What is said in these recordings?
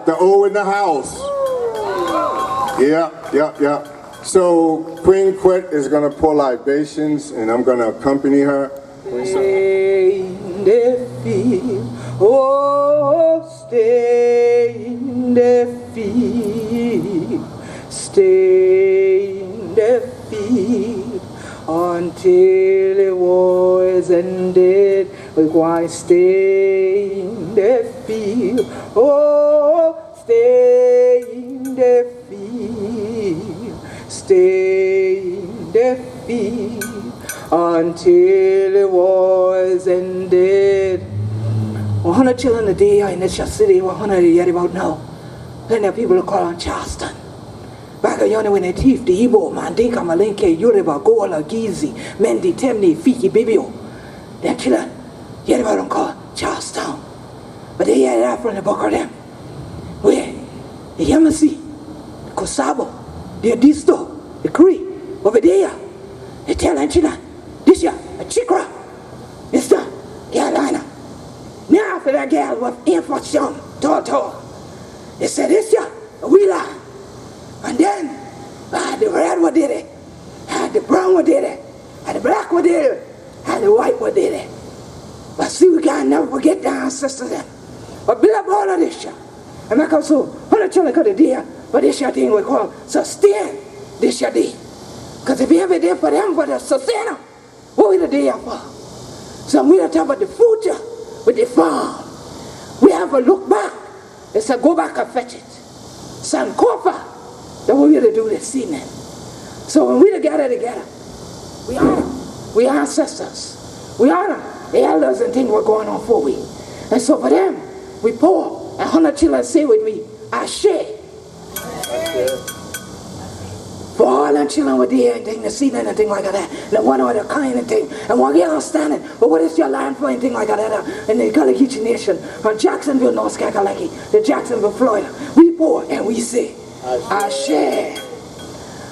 The O in the house. Yeah. So Queen Quet is going to pour libations, and I'm going to accompany her. Stay in the field, oh, stay in the field, stay in the field until the war is ended. We're going to stay in the field, oh, stay in the field, stay in the field until the war is ended. 100 children a day in this city, 100 yet about now. Then there are people who call on Charleston. Back at yonder when they thief the Igbo, Mandinka, Malinke, Yoruba, Gullah, Geechee, Mendi, Temni, Fiki, Bibio. They're children yet about them call Charlestown. But they hear that from the book of them. Where? The Yamasi, the Kosabo, the Adisto, the Cree, over there. They tell them children, this year, a Chikra, Mr. Carolina. Now after that gal was infection, tall. They said this year, a wheeler. And then, the red one did it, the brown one did it, the black one did it, and the white one did it. But see, we can't never forget the ancestors then. But build up all of this year. And make up so, 100 children could have did, but this year thing we call sustain this year day. Because if we ever did for them, for the sustain them, what we the day for? So we don't talk about the future with the farm. We have to look back. They say, go back and fetch it. Sankofa, that's what we to do this evening. So when we together, we honor we ancestors. We honor the elders and things were going on for we. And so for them, we pour. And 100 children say with me, Ashe. For all them children were there and thing, the seed and thing like that, the one or the kind and thing, and one girl standing, but what is your land for anything like that, in the Gullah Geechee nation, from Jacksonville, North Carolina, to Jacksonville, Florida, we pour and we say, Ashe.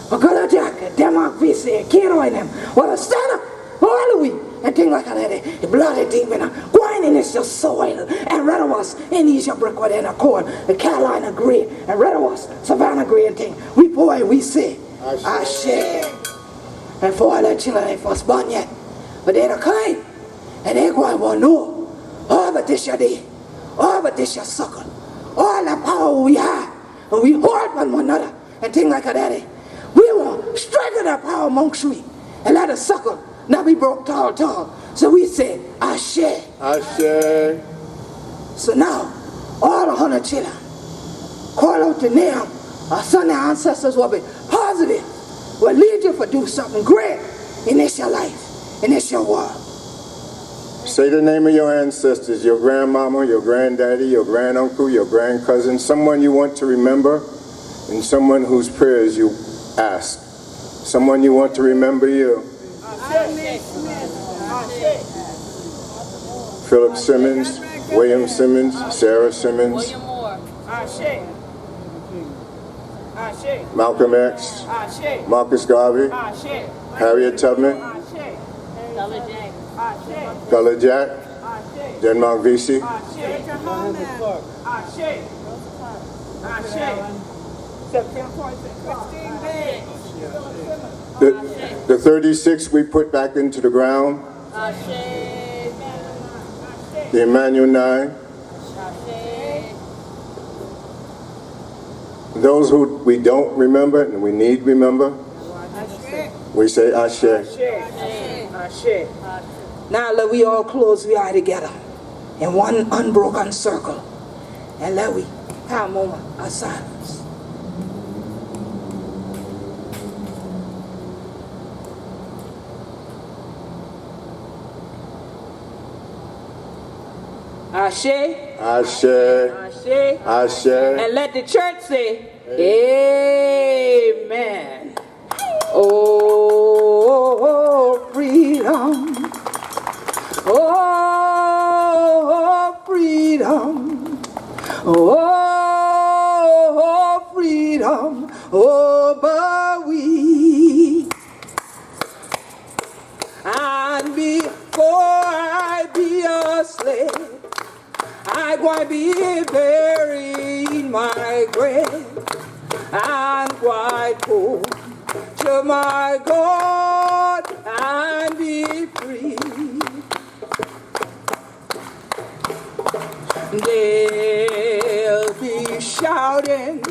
For Gullah Jack, and Denmark, VC, and Kiro and them, well, stand up, all of we, and thing like that, the blood and thing, grinding is your soil, and red of us, and these your brickwood and a corn, the Carolina gray, and red of us, Savannah gray and thing, we pour and we say, Ashe. And for all the children ain't first born yet, but they're the kind, and they're going to know all but this your day, all but this your suckle, all the power we have, and we hold one another, and things like that. We want strengthen that power amongst we, and let us suckle not be broke tall. So we say, Ashe. Ashe. So now, all 100 children, call out the name our son and ancestors will be positive, will lead you to do something great in this your life, in this your world. Say the name of your ancestors, your grandmama, your granddaddy, your granduncle, your grandcousin, someone you want to remember, and someone whose prayers you ask. Someone you want to remember you. Philip Simmons, William Simmons, Sarah Simmons, Malcolm X, Marcus Garvey, Harriet Tubman, Gullah Jack, Denmark VC, the 36 we put back into the ground, the Emmanuel 9, those who we don't remember and we need remember, we say Ashe. Now let we all close we eye together in one unbroken circle, and let we have a moment of silence. Ashe. Ashe. Ashe. Ashe. And let the church say, Amen. Oh, freedom. Oh, freedom. Oh, freedom. Oh, but we. And before I be a slave, I want to be buried in my grave and white home to my God and be free. They'll be shouting,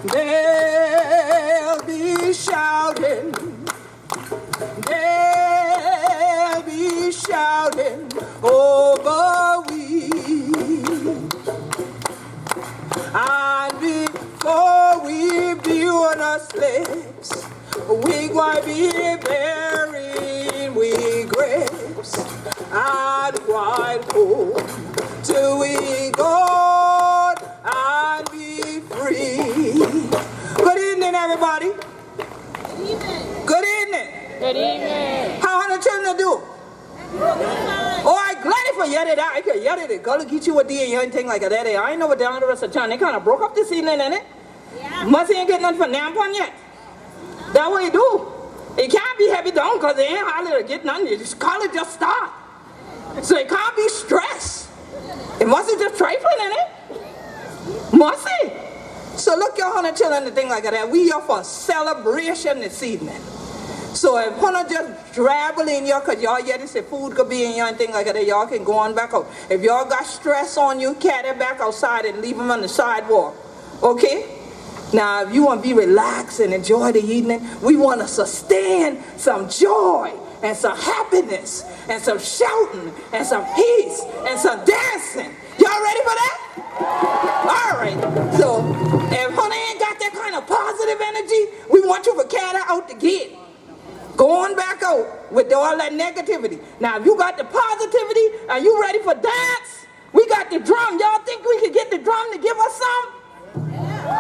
they'll be shouting, they'll be shouting over we. And before we be on our slaves, we gonna be buried we graves and white home till we go and be free. Good evening, everybody. Good evening. Good evening. Good evening. How are the children do? Oh, I'm glad for yet I could yet it. Gullah, Geechee, what day and thing like that. I ain't know what down the rest of the time. They kind of broke up this evening, innit? Yeah. Must ain't get nothing for Nampon yet. That what you do. It can't be heavy down because they ain't hardly to get nothing. You just call it just start. So it can't be stress. It mustn't just trifling, innit? Must it? So look, y'all, honey, children, and thing like that. We here for celebration this evening. So if honey just travel in here, because y'all yet say food could be in here and thing like that, y'all can go on back out. If y'all got stress on you, carry it back outside and leave them on the sidewalk. Okay? Now, if you want to be relaxed and enjoy the evening, we want to sustain some joy and some happiness and some shouting and some peace and some dancing. Y'all ready for that? All right. So if honey ain't got that kind of positive energy, we want you to carry that out the gate. Go on back out with all that negativity. Now, if you got the positivity, are you ready for dance? We got the drum. Y'all think we could get the drum to give us some?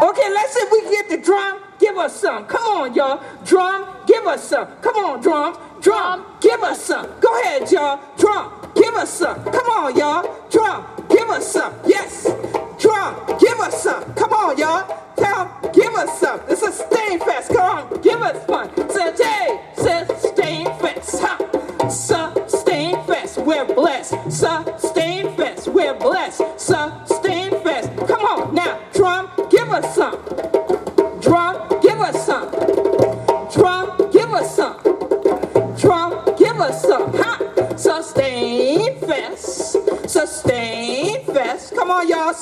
Okay, let's see if we can get the drum. Give us some. Come on, y'all. Drum, give us some. Come on, drum. Drum, give us some. Go ahead, y'all. Drum, give us some. Come on, y'all. Drum, give us some. Yes. Drum, give us some. Come on, y'all. Drum, give us some. It's a sustain fest. Come on, give us one. Sustain fest. Huh. Sustain fest. We're blessed. Sustain fest. We're blessed. Sustain fest. Come on, now. Drum, give us some. Drum, give us some. Drum, give us some. Drum, give us some. Huh? Sustain fest. Sustain fest. Come on, y'all.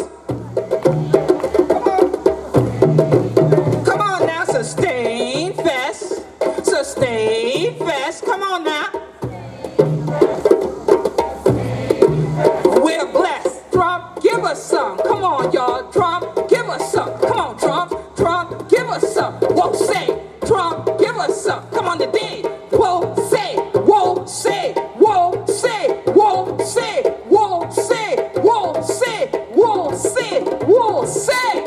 Come on now, sustain fest. Sustain fest. Come on now. We're blessed. Drum, give us some. Come on, y'all. Drum, give us some. Come on, drum. Drum, give us some. Whoa, say. Drum, give us some. Come on, the day. Whoa, say. Whoa, say. Whoa, say. Whoa, say. Whoa, say. Whoa, say. Whoa, say. Whoa, say.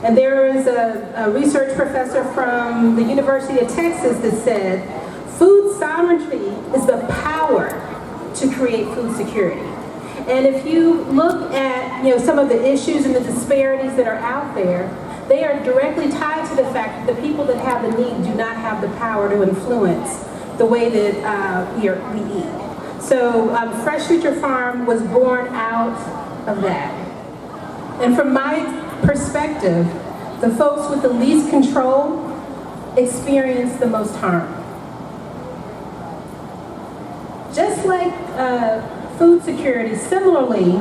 And there is a research professor from the University of Texas that said, food sovereignty is the power to create food security. And if you look at some of the issues and the disparities that are out there, they are directly tied to the fact that the people that have the need do not have the power to influence the way that we eat. So Fresh Future Farm was born out of that. And from my perspective, the folks with the least control experience the most harm. Just like food security, similarly,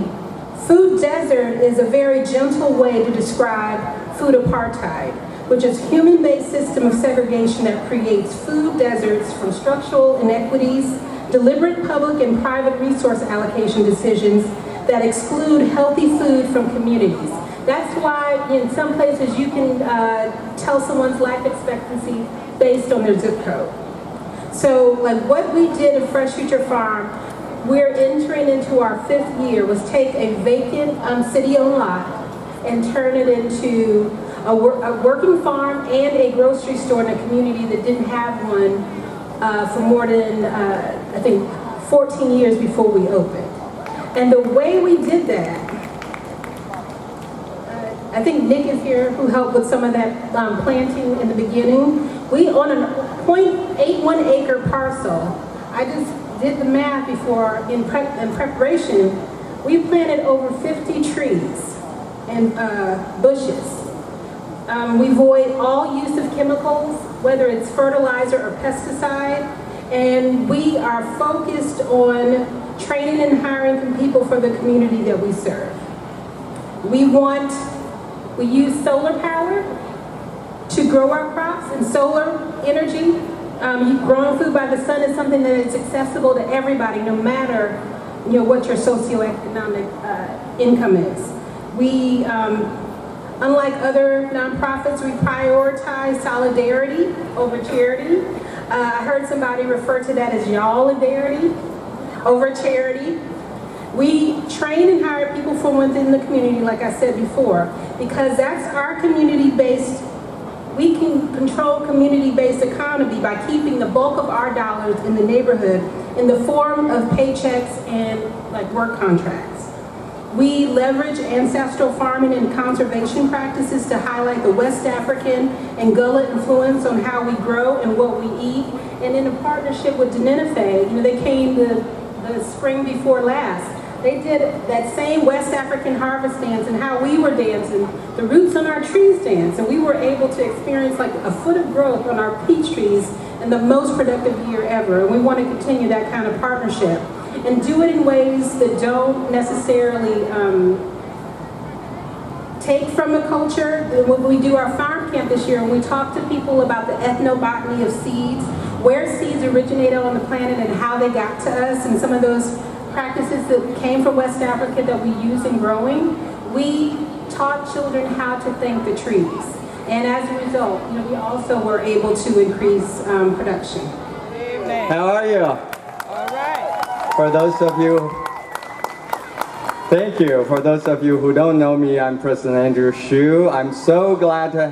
food desert is a very gentle way to describe food apartheid, which is a human-based system of segregation that creates food deserts from structural inequities, deliberate public and private resource allocation decisions that exclude healthy food from communities. That's why in some places you can tell someone's life expectancy based on their zip code. So like what we did at Fresh Future Farm, we're entering into our 5th year, was take a vacant city-owned lot and turn it into a working farm and a grocery store in a community that didn't have one for more than, I think, 14 years before we opened. And the way we did that, I think Nick is here who helped with some of that planting in the beginning. We, on a 0.81 acre parcel, I just did the math before in preparation, we planted over 50 trees and bushes. We avoid all use of chemicals, whether it's fertilizer or pesticide, and we are focused on training and hiring people for the community that we serve. We use solar power to grow our crops, and solar energy, growing food by the sun is something that is accessible to everybody, no matter what your socioeconomic income is. We, unlike other nonprofits, we prioritize solidarity over charity. I heard somebody refer to that as y'all-idarity over charity. We train and hire people from within the community, like I said before, because that's our community-based. We can control community-based economy by keeping the bulk of our dollars in the neighborhood in the form of paychecks and like work contracts. We leverage ancestral farming and conservation practices to highlight the West African and Gullah influence on how we grow and what we eat. And in a partnership with Denenife, they came the spring before last. They did that same West African harvest dance and how we were dancing, the roots on our trees dance, and we were able to experience like a foot of growth on our peach trees in the most productive year ever. And we want to continue that kind of partnership and do it in ways that don't necessarily take from the culture. When we do our farm camp this year and we talk to people about the ethnobotany of seeds, where seeds originated on the planet and how they got to us, and some of those practices that came from West Africa that we use in growing, we taught children how to thank the trees. And as a result, we also were able to increase production. Amen. How are you? All right. For those of you, thank you. For those of you who don't know me, I'm President Andrew Hsu. I'm so glad to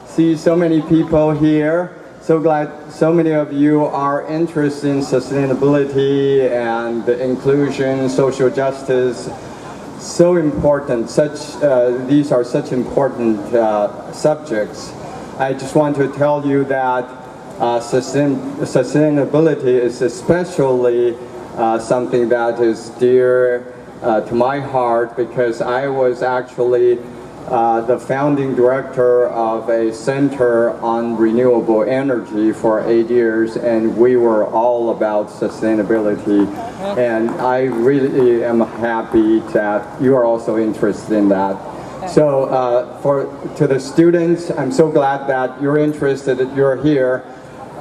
see so many people here. So glad so many of you are interested in sustainability and inclusion, social justice. So important. These are such important subjects. I just want to tell you that sustainability is especially something that is dear to my heart, because I was actually the founding director of a center on renewable energy for 8 years, and we were all about sustainability. And I really am happy that you are also interested in that. So to the students, I'm so glad that you're interested, that you're here.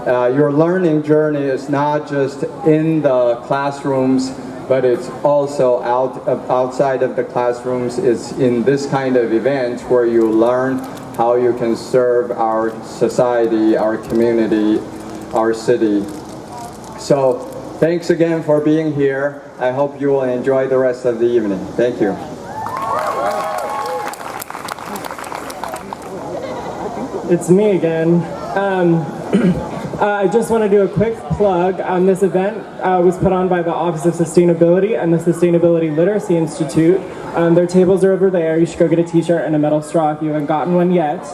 Your learning journey is not just in the classrooms, but it's also outside of the classrooms. It's in this kind of event where you learn how you can serve our society, our community, our city. So thanks again for being here. I hope you will enjoy the rest of the evening. Thank you. It's me again. I just want to do a quick plug. This event was put on by the Office of Sustainability and the Sustainability Literacy Institute. Their tables are over there. You should go get a t-shirt and a metal straw if you haven't gotten one yet.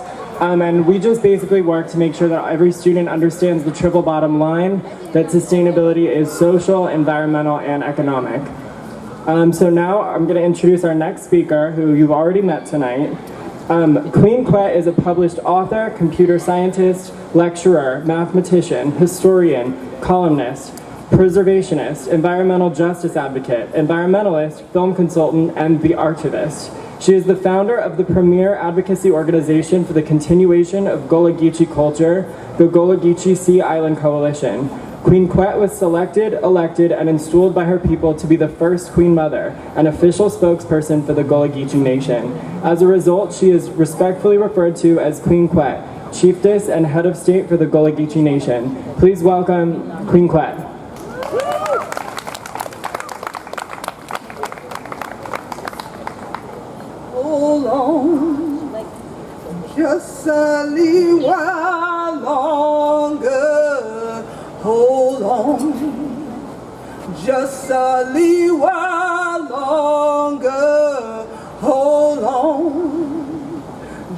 And we just basically work to make sure that every student understands the triple bottom line, that sustainability is social, environmental, and economic. So now I'm going to introduce our next speaker, who you've already met tonight. Queen Quet is a published author, computer scientist, lecturer, mathematician, historian, columnist, preservationist, environmental justice advocate, environmentalist, film consultant, and the archivist. She is the founder of the premier advocacy organization for the continuation of Gullah Geechee culture, the Gullah Geechee Sea Island Coalition. Queen Quet was selected, elected, and installed by her people to be the first Queen Mother, an official spokesperson for the Gullah Geechee Nation. As a result, she is respectfully referred to as Queen Quet, chiefess and head of state for the Gullah Geechee Nation. Please welcome Queen Quet. Hold on, just a little while longer. Hold on, just a little while longer. Hold on,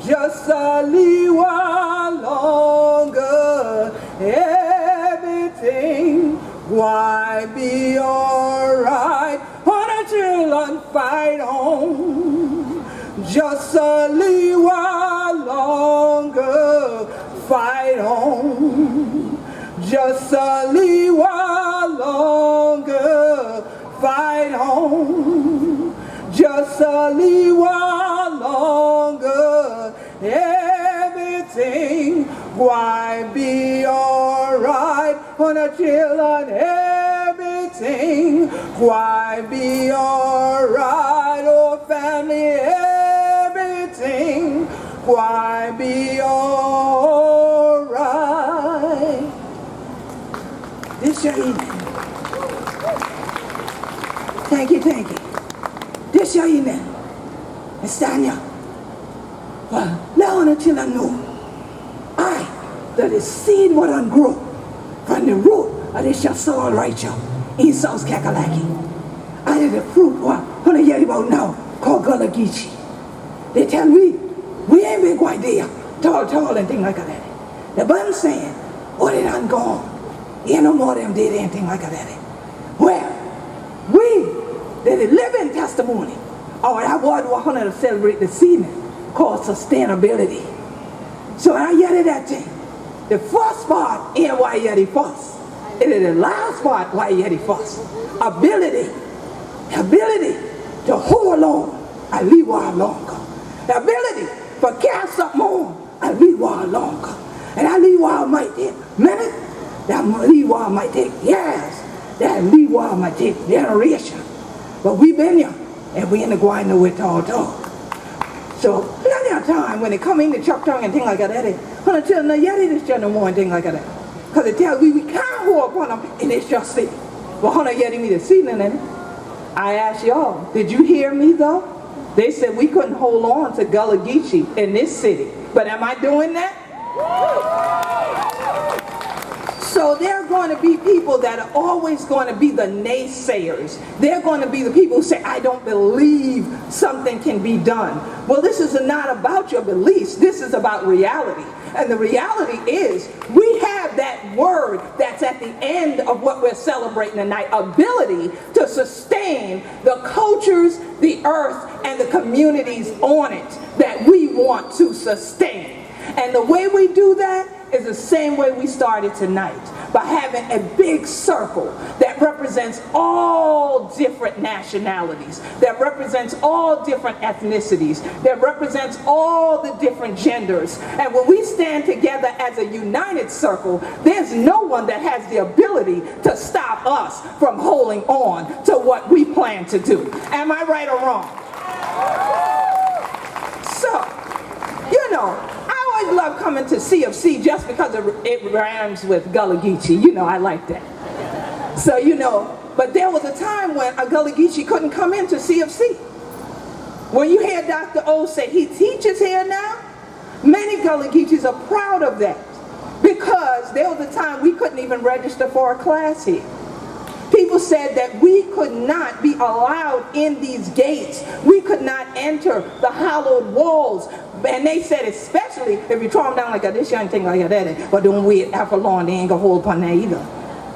just a little while longer. Everything why be alright. Why don't you fight on? Just a little while longer. Fight on. Just a little while longer, fight on. Just a little while longer, everything why be alright. On the children, everything why be alright. Oh family, everything why be alright. This your evening. Thank you, thank you. This your evening. It's Tanya. Well, now until I know, I, that is seed what ungrow from the root of this your soul right here in South Kakalaki. I had the fruit what I hear about now called Gullah Geechee. They tell me we ain't been quite there, tall and things like that. The bun saying, oh, they done gone. Ain't no more of them did anything like that. Well, we did a living testimony. Oh, I wanted to celebrate this evening called sustainability. So I hear that thing. The first part ain't why you hear the first. It is the last part why you hear the first. Ability to hold on and live while longer. The ability for carry something on and live while longer. And I live while might take minutes. That lead while might take years. That lead while might take generations. But we been here, and we ain't going nowhere tall. So, plenty of time when they come in the chop tongue and things like that, when I tell them, yeah, they just no more and things like that. Because they tell we can't hold upon them in this just city. But when I get me this evening, I asked y'all, did you hear me though? They said we couldn't hold on to Gullah Geechee in this city. But am I doing that? So there are going to be people that are always going to be the naysayers. They're going to be the people who say, I don't believe something can be done. Well, this is not about your beliefs. This is about reality. And the reality is we have that word that's at the end of what we're celebrating tonight, ability to sustain the cultures, the earth, and the communities on it that we want to sustain. And the way we do that is the same way we started tonight, by having a big circle that represents all different nationalities, that represents all different ethnicities, that represents all the different genders. And when we stand together as a united circle, there's no one that has the ability to stop us from holding on to what we plan to do. Am I right or wrong? So, you know, I always love coming to CFC just because it rhymes with Gullah Geechee. You know, I like that. So, you know, but there was a time when a Gullah Geechee couldn't come into CFC. When you hear Dr. O say he teaches here now, many Gullah Geechees are proud of that. because there was a time we couldn't even register for a class here. People said that we could not be allowed in these gates. We could not enter the hallowed walls. And they said, especially if you throw them down like this, you ain't think like that, but don't wait after long, they ain't gonna hold upon that either.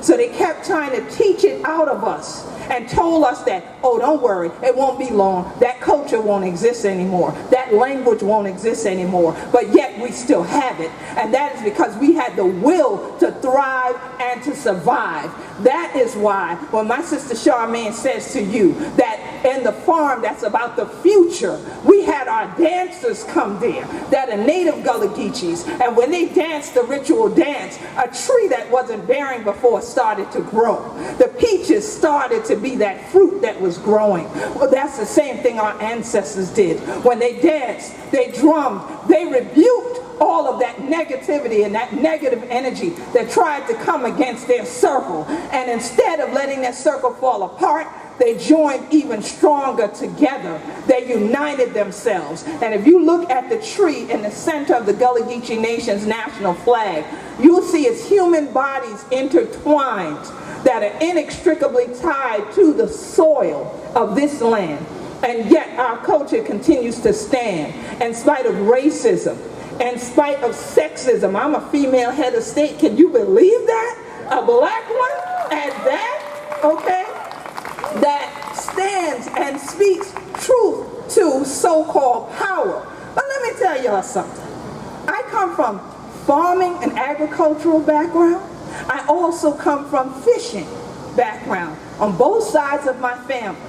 So they kept trying to teach it out of us and told us that, oh, don't worry, it won't be long. That culture won't exist anymore. That language won't exist anymore. But yet we still have it. And that is because we had the will to thrive and to survive. That is why when my sister Charmaine says to you that in the farm that's about the future, we had our dancers come there that are native Gullah Geechees. And when they danced the ritual dance, a tree that wasn't bearing before started to grow. The peaches started to be that fruit that was growing. Well, that's the same thing our ancestors did. When they danced, they drummed, they rebuked all of that negativity and that negative energy that tried to come against their circle. And instead of letting that circle fall apart, they joined even stronger together. They united themselves. And if you look at the tree in the center of the Gullah Geechee Nation's national flag, you'll see its human bodies intertwined that are inextricably tied to the soil of this land. And yet our culture continues to stand in spite of racism, in spite of sexism. I'm a female head of state. Can you believe that? A black one at that? Okay? That stands and speaks truth to so-called power. But let me tell y'all something. I come from farming and agricultural background. I also come from fishing background on both sides of my family.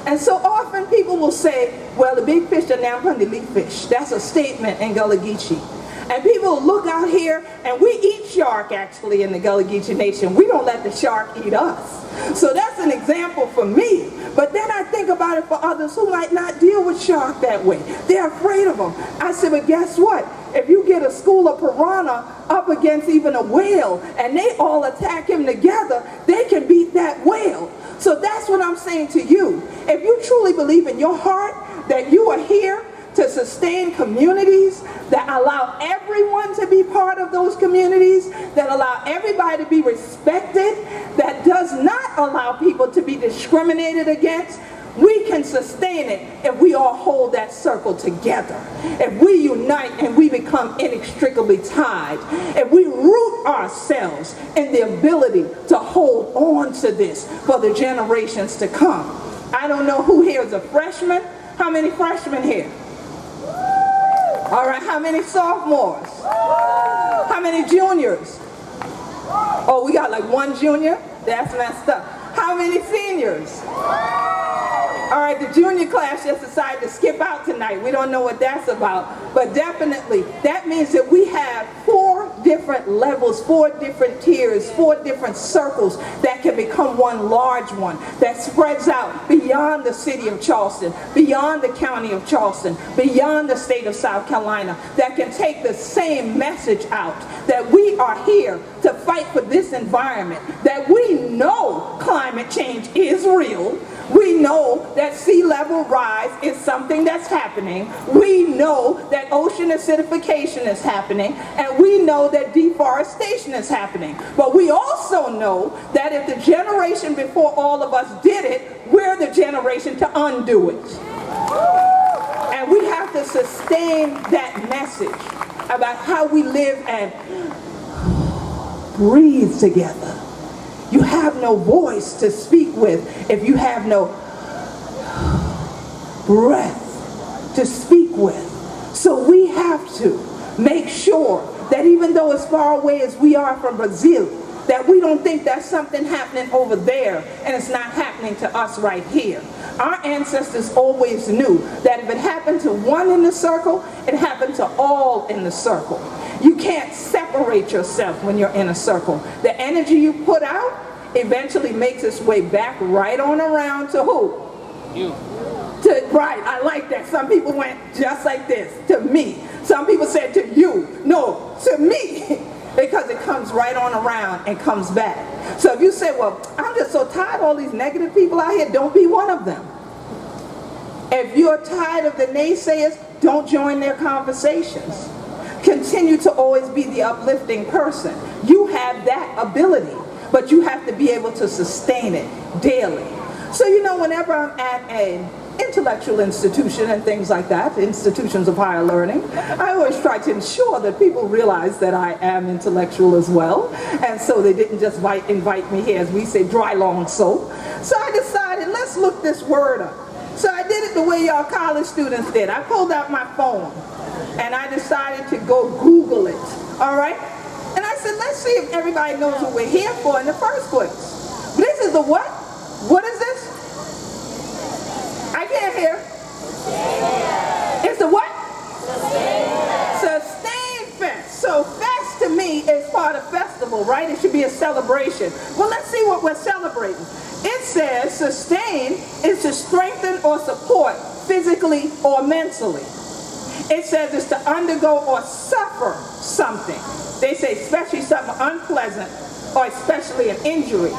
And so often people will say, well, the big fish are now from the little fish. That's a statement in Gullah Geechee. And people look out here, and we eat shark actually in the Gullah Geechee Nation. We don't let the shark eat us. So that's an example for me. But then I think about it for others who might not deal with shark that way. They're afraid of them. I said, but guess what? If you get a school of piranha up against even a whale, and they all attack him together, they can beat that whale. So that's what I'm saying to you. If you truly believe in your heart that you are here to sustain communities that allow everyone to be part of those communities, that allow everybody to be respected, that does not allow people to be discriminated against, we can sustain it if we all hold that circle together. If we unite and we become inextricably tied. If we root ourselves in the ability to hold on to this for the generations to come. I don't know who here is a freshman. How many freshmen here? All right, how many sophomores? How many juniors? Oh, we got like one junior? That's messed up. How many seniors? All right, the junior class just decided to skip out tonight. We don't know what that's about. But definitely, that means that we have 4 different levels, 4 different tiers, 4 different circles that can become one large one that spreads out beyond the city of Charleston, beyond the county of Charleston, beyond the state of South Carolina, that can take the same message out, that we are here to fight for this environment, that we know climate change is real. We know that sea level rise is something that's happening. We know that ocean acidification is happening. And we know that deforestation is happening. But we also know that if the generation before all of us did it, we're the generation to undo it. And we have to sustain that message about how we live and breathe together. You have no voice to speak with if you have no breath to speak with. So we have to make sure that even though as far away as we are from Brazil, that we don't think that's something happening over there and it's not happening to us right here. Our ancestors always knew that if it happened to one in the circle, it happened to all in the circle. You can't separate yourself when you're in a circle. The energy you put out eventually makes its way back right on around to who? You. Right, I like that. Some people went just like this, to me. Some people said to you. No, to me. Because it comes right on around and comes back. So if you say, well, I'm just so tired of all these negative people out here, don't be one of them. If you're tired of the naysayers, don't join their conversations. continue to always be the uplifting person. You have that ability, but you have to be able to sustain it daily. So, you know, whenever I'm at an intellectual institution and things like that, institutions of higher learning, I always try to ensure that people realize that I am intellectual as well. And so they didn't just invite me here, as we say, dry long soap. So I decided, let's look this word up. So I did it the way y'all college students did. I pulled out my phone and I decided to go Google it, all right? And I said, let's see if everybody knows what we're here for in the first place. This is the what? What is this? I can't hear. It's the what? Sustain Fest. So fest to me is part of festival, right? It should be a celebration. Well, let's see what we're celebrating. It says sustain is to strengthen or support physically or mentally. It says it's to undergo or suffer something. They say especially something unpleasant or especially an injury.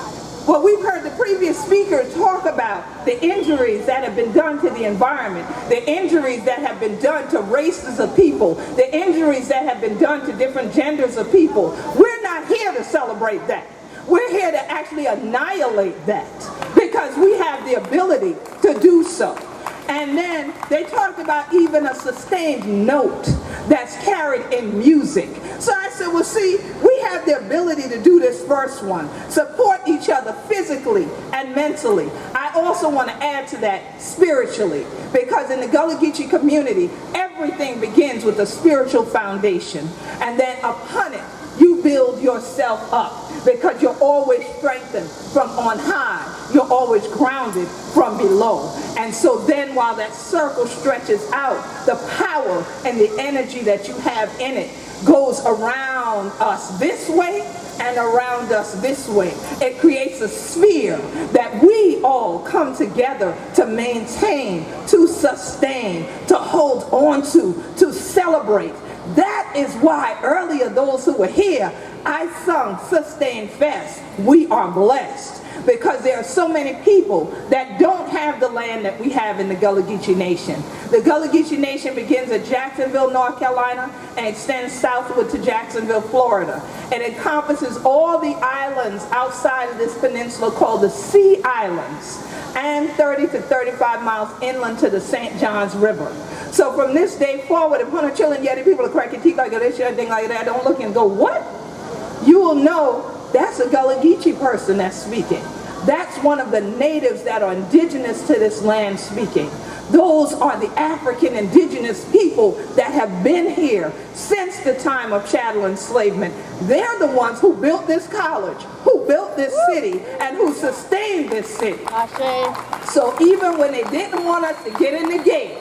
Well, we've heard the previous speaker talk about the injuries that have been done to the environment, the injuries that have been done to races of people, the injuries that have been done to different genders of people. We're not here to celebrate that. We're here to actually annihilate that because we have the ability to do so. And then they talked about even a sustained note that's carried in music. So I said, well, see, we have the ability to do this first one. Support each other physically and mentally. I also want to add to that spiritually, because in the Gullah Geechee community, everything begins with a spiritual foundation. And then upon it, you build yourself up because you're always strengthened from on high. You're always grounded from below. And so then while that circle stretches out, the power and the energy that you have in it goes around us this way and around us this way. It creates a sphere that we all come together to maintain, to sustain, to hold on to celebrate. That is why earlier those who were here, I sung Sustain Fest. We are blessed because there are so many people that don't have the land that we have in the Gullah Geechee Nation. The Gullah Geechee Nation begins at Jacksonville, North Carolina, and extends southward to Jacksonville, Florida. It encompasses all the islands outside of this peninsula called the Sea Islands, and 30 to 35 miles inland to the St. Johns River. So from this day forward, if one of children, yet people are cracking teeth like this, thing like that, don't look and go, what? You will know that's a Gullah Geechee person that's speaking. That's one of the natives that are indigenous to this land speaking. Those are the African indigenous people that have been here since the time of chattel enslavement. They're the ones who built this college, who built this city, and who sustained this city. So even when they didn't want us to get in the gate,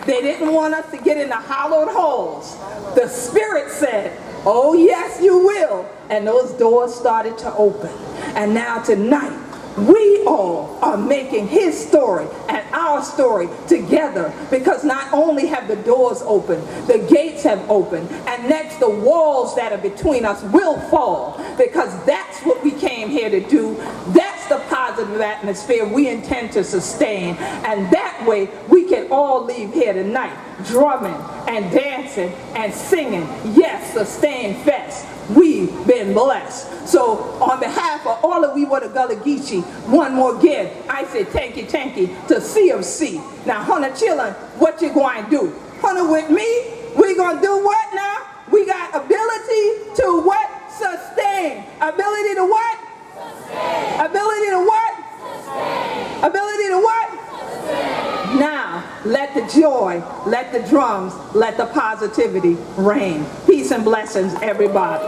they didn't want us to get in the hollowed halls, the Spirit said, oh yes you will. And those doors started to open. And now tonight, we all are making his story and our story together, because not only have the doors opened, the gates have opened, and next the walls that are between us will fall, because that's what we came here to do. That's the positive atmosphere we intend to sustain, and that way we can all leave here tonight drumming and dancing and singing. Yes, Sustain Fest. We've been blessed. So on behalf of all of we what a Gullah Geechee, one more again, I say thank you to CFC. Now, Hunter chillin', what you going to do? Hunter with me, we going to do what now? We got ability to what? Sustain. Ability to what? Sustain. Ability to what? Sustain. Ability to what? Sustain. Now, let the joy, let the drums, let the positivity reign. Peace and blessings, everybody.